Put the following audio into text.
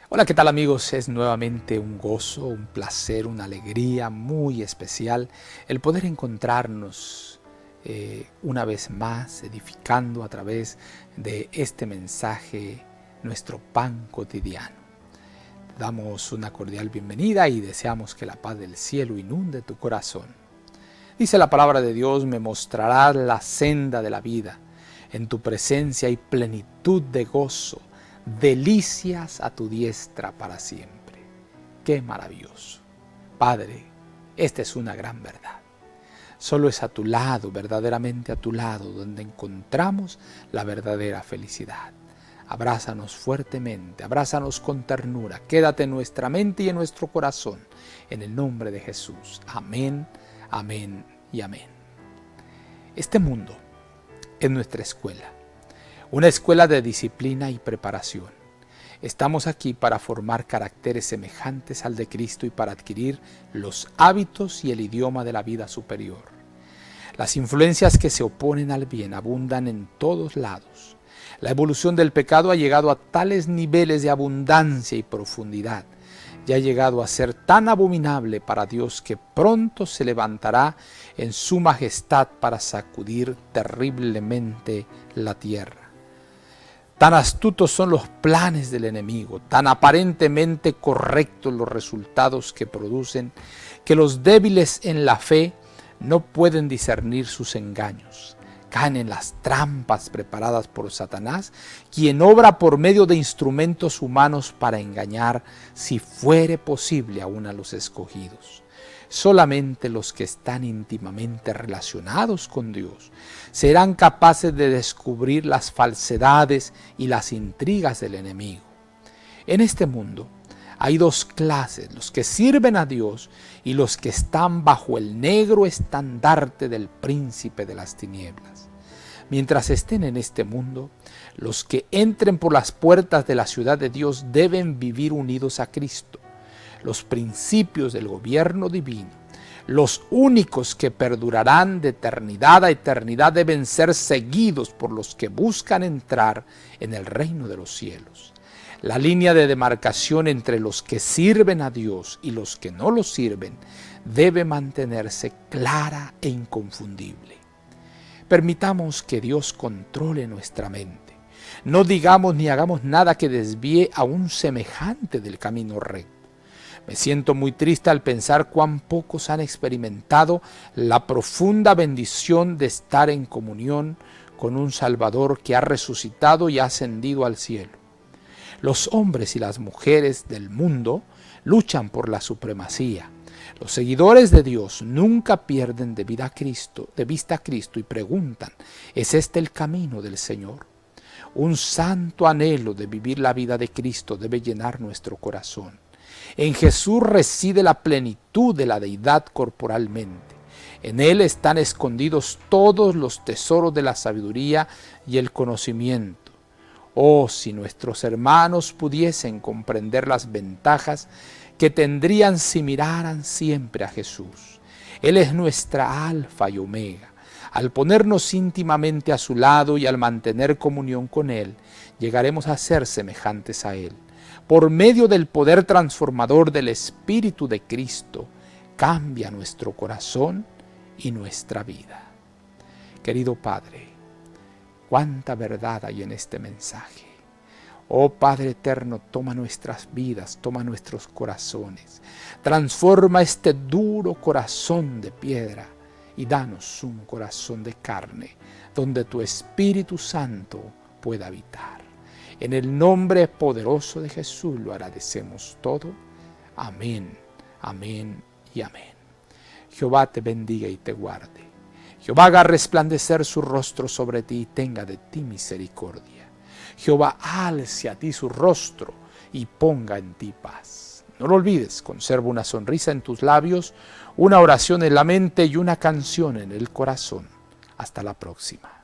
Hola, ¿qué tal amigos? Es nuevamente un gozo, un placer, una alegría muy especial el poder encontrarnos una vez más edificando a través de este mensaje nuestro pan cotidiano. Te damos una cordial bienvenida y deseamos que la paz del cielo inunde tu corazón. Dice la palabra de Dios: me mostrarás la senda de la vida. En tu presencia hay plenitud de gozo, delicias a tu diestra para siempre. ¡Qué maravilloso! Padre, esta es una gran verdad. Solo es a tu lado, verdaderamente a tu lado, donde encontramos la verdadera felicidad. Abrázanos fuertemente, abrázanos con ternura, quédate en nuestra mente y en nuestro corazón, en el nombre de Jesús. Amén, amén y amén. Este mundo es nuestra escuela, una escuela de disciplina y preparación. Estamos aquí para formar caracteres semejantes al de Cristo y para adquirir los hábitos y el idioma de la vida superior. Las influencias que se oponen al bien abundan en todos lados. La evolución del pecado ha llegado a tales niveles de abundancia y profundidad, y ha llegado a ser tan abominable para Dios que pronto se levantará en su majestad para sacudir terriblemente la tierra. Tan astutos son los planes del enemigo, tan aparentemente correctos los resultados que producen, que los débiles en la fe no pueden discernir sus engaños. Caen en las trampas preparadas por Satanás, quien obra por medio de instrumentos humanos para engañar, si fuere posible, aún a los escogidos. Solamente los que están íntimamente relacionados con Dios serán capaces de descubrir las falsedades y las intrigas del enemigo. En este mundo hay dos clases: los que sirven a Dios y los que están bajo el negro estandarte del príncipe de las tinieblas. Mientras estén en este mundo, los que entren por las puertas de la ciudad de Dios deben vivir unidos a Cristo. Los principios del gobierno divino, los únicos que perdurarán de eternidad a eternidad, deben ser seguidos por los que buscan entrar en el reino de los cielos. La línea de demarcación entre los que sirven a Dios y los que no lo sirven debe mantenerse clara e inconfundible. Permitamos que Dios controle nuestra mente. No digamos ni hagamos nada que desvíe a un semejante del camino recto. Me siento muy triste al pensar cuán pocos han experimentado la profunda bendición de estar en comunión con un Salvador que ha resucitado y ha ascendido al cielo. Los hombres y las mujeres del mundo luchan por la supremacía. Los seguidores de Dios nunca pierden de vista a Cristo y preguntan: ¿es este el camino del Señor? Un santo anhelo de vivir la vida de Cristo debe llenar nuestro corazón. En Jesús reside la plenitud de la deidad corporalmente. En Él están escondidos todos los tesoros de la sabiduría y el conocimiento. Oh, si nuestros hermanos pudiesen comprender las ventajas que tendrían si miraran siempre a Jesús. Él es nuestra alfa y omega. Al ponernos íntimamente a su lado y al mantener comunión con Él, llegaremos a ser semejantes a Él. Por medio del poder transformador del Espíritu de Cristo, cambia nuestro corazón y nuestra vida. Querido Padre, cuánta verdad hay en este mensaje. Oh Padre eterno, toma nuestras vidas, toma nuestros corazones, transforma este duro corazón de piedra y danos un corazón de carne, donde tu Espíritu Santo pueda habitar. En el nombre poderoso de Jesús lo agradecemos todo. Amén, amén y amén. Jehová te bendiga y te guarde. Jehová haga resplandecer su rostro sobre ti y tenga de ti misericordia. Jehová alce a ti su rostro y ponga en ti paz. No lo olvides, conserva una sonrisa en tus labios, una oración en la mente y una canción en el corazón. Hasta la próxima.